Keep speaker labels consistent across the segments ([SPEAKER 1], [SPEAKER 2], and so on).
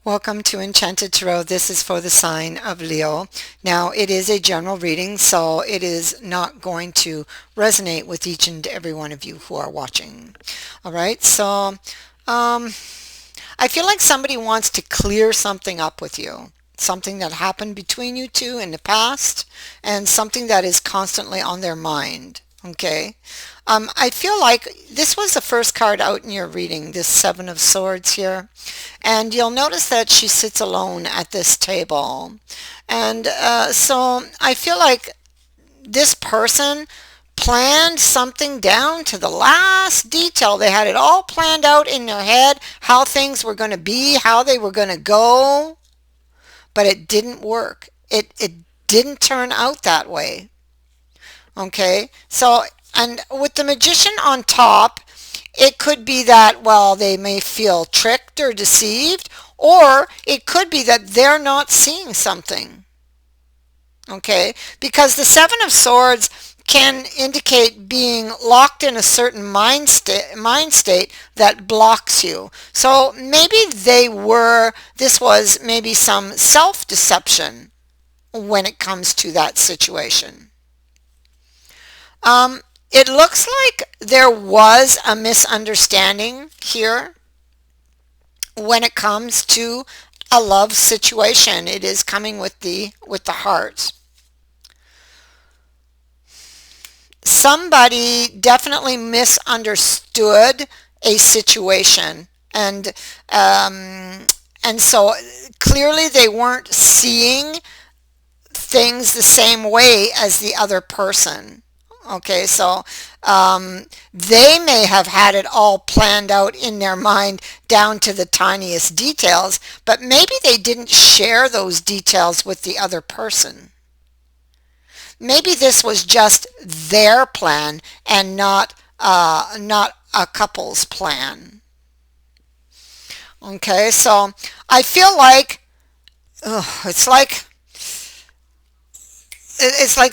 [SPEAKER 1] Welcome to Enchanted Tarot. This is for the sign of Leo. Now, it is a general reading, so it is not going to resonate with each and every one of you who are watching. All right, so I feel like somebody wants to clear something up with you, something that happened between you two in the past, and something that is constantly on their mind. Okay. I feel like this was the first card out in your reading, this Seven of Swords here. And you'll notice that she sits alone at this table. And so I feel like this person planned something down to the last detail. They had it all planned out in their head, how things were going to be, how they were going to go, but it didn't work. It didn't turn out that way. Okay, so, and with the Magician on top, it could be that, well, they may feel tricked or deceived, or it could be that they're not seeing something. Okay, because the Seven of Swords can indicate being locked in a certain mind state that blocks you. So maybe this was maybe some self-deception when it comes to that situation. It looks like there was a misunderstanding here when it comes to a love situation. It is coming with the heart. Somebody definitely misunderstood a situation, and so clearly they weren't seeing things the same way as the other person. Okay, so they may have had it all planned out in their mind down to the tiniest details, but maybe they didn't share those details with the other person. Maybe this was just their plan and not a couple's plan. Okay, so I feel like it's like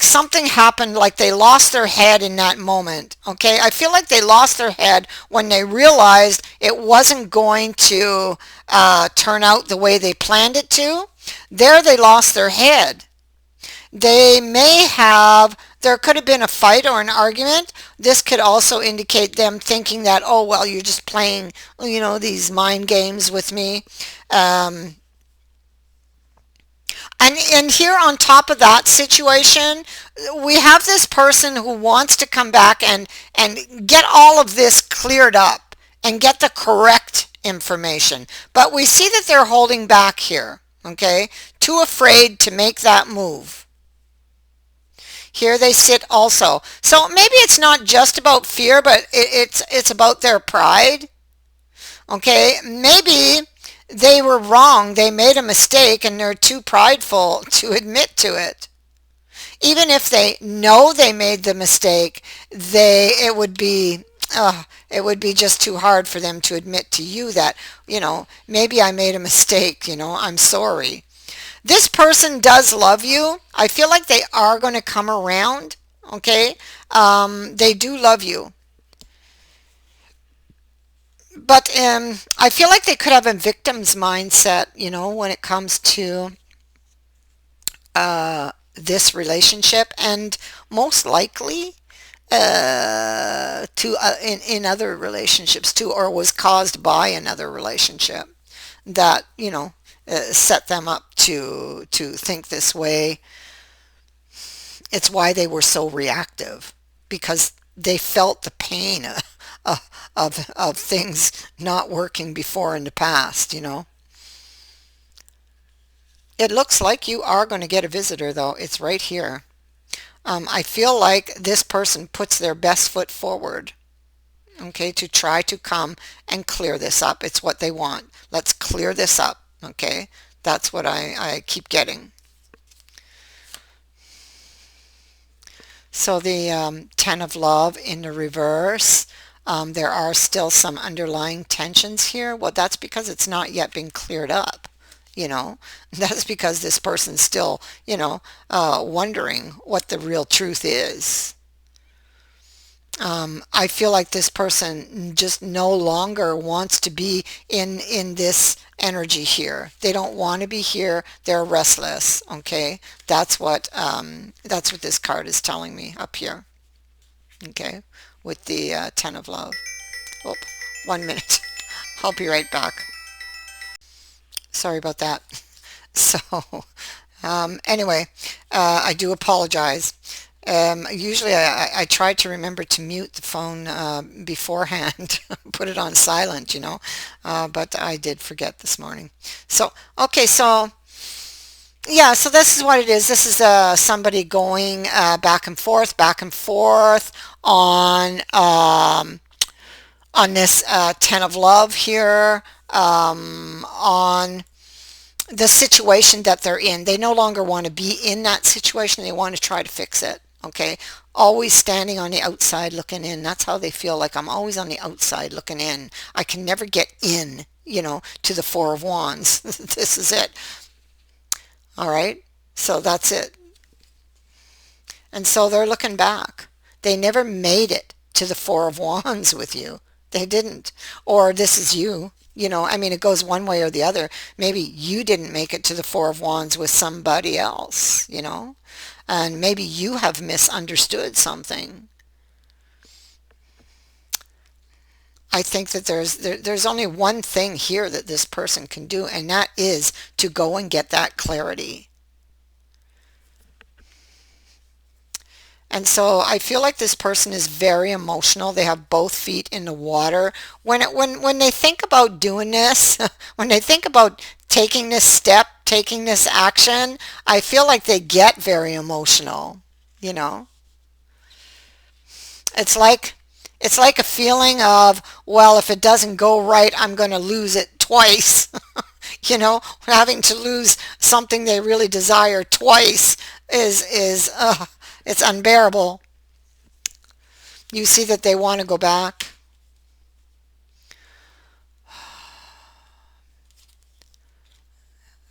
[SPEAKER 1] something happened, like they lost their head in that moment. Okay, I feel like they lost their head when they realized it wasn't going to turn out the way they planned it to. There they lost their head. There could have been a fight or an argument. This could also indicate them thinking that, oh, well, you're just playing, these mind games with me. And here on top of that situation, we have this person who wants to come back and get all of this cleared up and get the correct information. But we see that they're holding back here, okay? Too afraid to make that move. Here they sit also. So maybe it's not just about fear, but it's about their pride. Okay, maybe they were wrong. They made a mistake and they're too prideful to admit to it. Even if they know they made the mistake, it would be just too hard for them to admit to you that, maybe I made a mistake, I'm sorry. This person does love you. I feel like they are going to come around, okay? They do love you. But I feel like they could have a victim's mindset, when it comes to this relationship, and most likely in other relationships too, or was caused by another relationship that, set them up to think this way. It's why they were so reactive, because they felt the pain of things not working before in the past. It looks like you are going to get a visitor, though. It's right here. I feel like this person puts their best foot forward, okay, to try to come and clear this up. It's what they want. Let's clear this up, okay? That's what I keep getting. So the Ten of Love in the reverse. There are still some underlying tensions here. Well, that's because it's not yet been cleared up. That's because this person's still, wondering what the real truth is. I feel like this person just no longer wants to be in this energy here. They don't want to be here. They're restless. Okay, that's what this card is telling me up here. Okay, with the Ten of Love. Oh, 1 minute. I'll be right back. Sorry about that. So, anyway, I do apologize. Usually I try to remember to mute the phone beforehand, put it on silent, but I did forget this morning. So, okay, so yeah, so this is what it is. This is somebody going back and forth on this Ten of Love here, on the situation that they're in. They no longer want to be in that situation. They want to try to fix it. Okay. Always standing on the outside looking in. That's how they feel, like I'm always on the outside looking in. I can never get in, to the Four of Wands. This is it. All right. So that's it. And so they're looking back. They never made it to the Four of Wands with you. They didn't. Or this is you. I mean, it goes one way or the other. Maybe you didn't make it to the Four of Wands with somebody else, and maybe you have misunderstood something. I think that there's only one thing here that this person can do, and that is to go and get that clarity. And so I feel like this person is very emotional. They have both feet in the water. When they think about doing this, when they think about taking this step, taking this action, I feel like they get very emotional, you know. It's like it's like a feeling of, well, if it doesn't go right, I'm going to lose it twice. Having to lose something they really desire twice is it's unbearable. You see that they want to go back.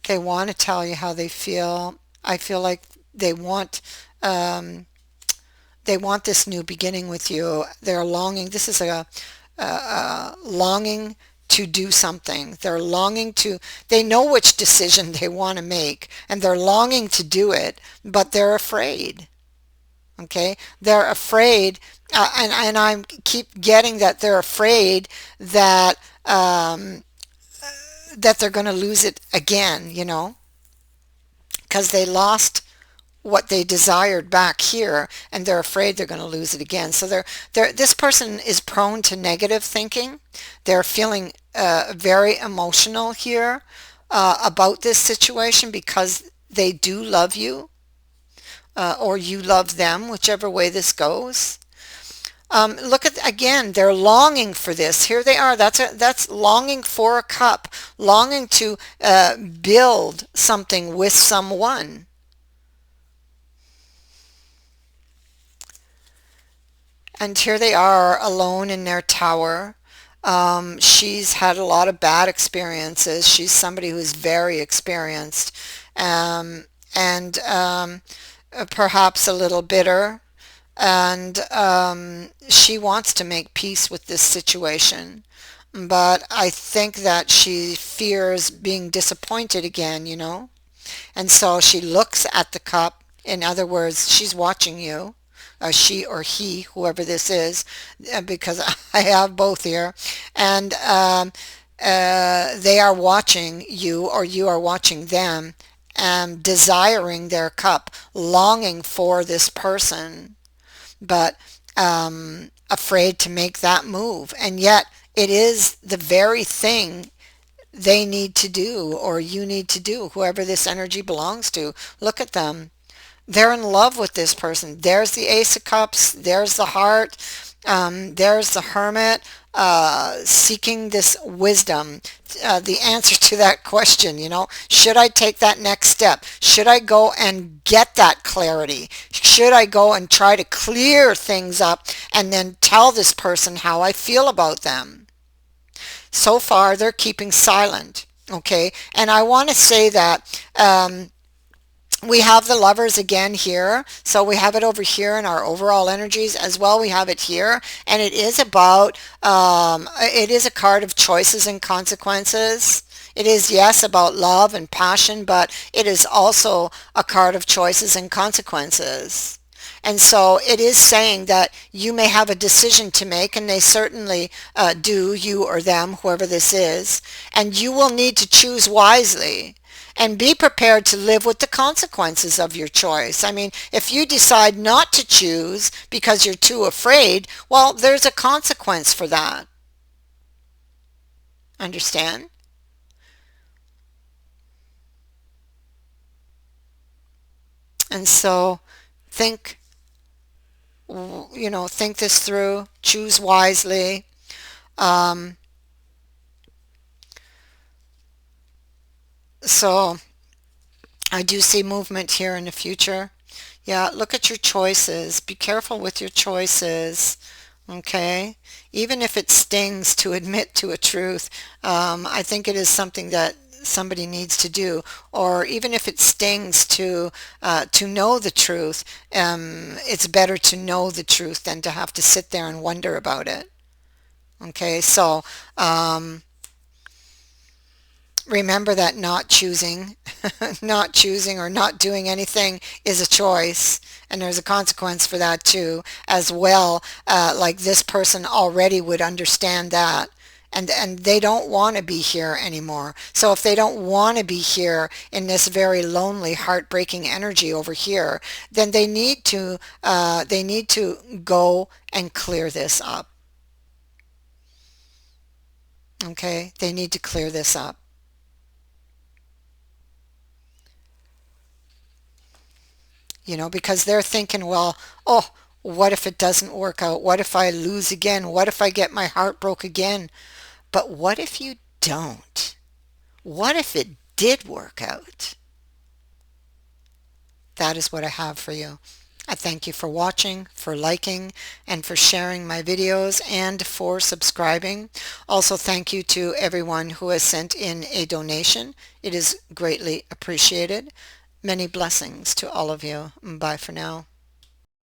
[SPEAKER 1] They want to tell you how they feel. I feel like they want um, they want this new beginning with you. They're longing. This is a longing to do something. They're longing to. They know which decision they want to make, and they're longing to do it, but they're afraid. Okay, they're afraid, and I keep getting that they're afraid that that they're going to lose it again. Because they lost what they desired back here, and they're afraid they're going to lose it again. So this person is prone to negative thinking. They're feeling very emotional here about this situation because they do love you, or you love them, whichever way this goes. Look at again, they're longing for this. Here they are. That's longing for a cup, longing to build something with someone. And here they are alone in their tower. She's had a lot of bad experiences. She's somebody who's very experienced, and perhaps a little bitter. And she wants to make peace with this situation. But I think that she fears being disappointed again. And so she looks at the cup. In other words, she's watching you. She or he, whoever this is, because I have both here. And they are watching you, or you are watching them, desiring their cup, longing for this person, but afraid to make that move. And yet it is the very thing they need to do, or you need to do, whoever this energy belongs to. Look at them. They're in love with this person. There's the Ace of Cups. There's the Heart. There's the Hermit, seeking this wisdom, the answer to that question. Should I take that next step? Should I go and get that clarity? Should I go and try to clear things up and then tell this person how I feel about them? So far, they're keeping silent. Okay, and I want to say that We have the lovers again here. So we have it over here in our overall energies as well. We have it here. And it is about, it is a card of choices and consequences. It is, yes, about love and passion, but it is also a card of choices and consequences. And so it is saying that you may have a decision to make, and they certainly do, you or them, whoever this is, and you will need to choose wisely and be prepared to live with the consequences of your choice. I mean, if you decide not to choose because you're too afraid, well, there's a consequence for that. Understand? And so think, think this through, choose wisely. Um, so I do see movement here in the future. Yeah, look at your choices. Be careful with your choices. Okay? Even if it stings to admit to a truth, I think it is something that somebody needs to do. Or even if it stings to know the truth, it's better to know the truth than to have to sit there and wonder about it. Okay? So, remember that not choosing, not choosing or not doing anything is a choice, and there's a consequence for that too, as well. Like this person already would understand that. And they don't want to be here anymore. So if they don't want to be here in this very lonely, heartbreaking energy over here, then they need to go and clear this up. Okay? They need to clear this up. Because they're thinking, well, oh, what if it doesn't work out? What if I lose again? What if I get my heart broke again? But what if you don't? What if it did work out? That is what I have for you. I thank you for watching, for liking, and for sharing my videos, and for subscribing. Also, thank you to everyone who has sent in a donation. It is greatly appreciated. Many blessings to all of you. Bye for now.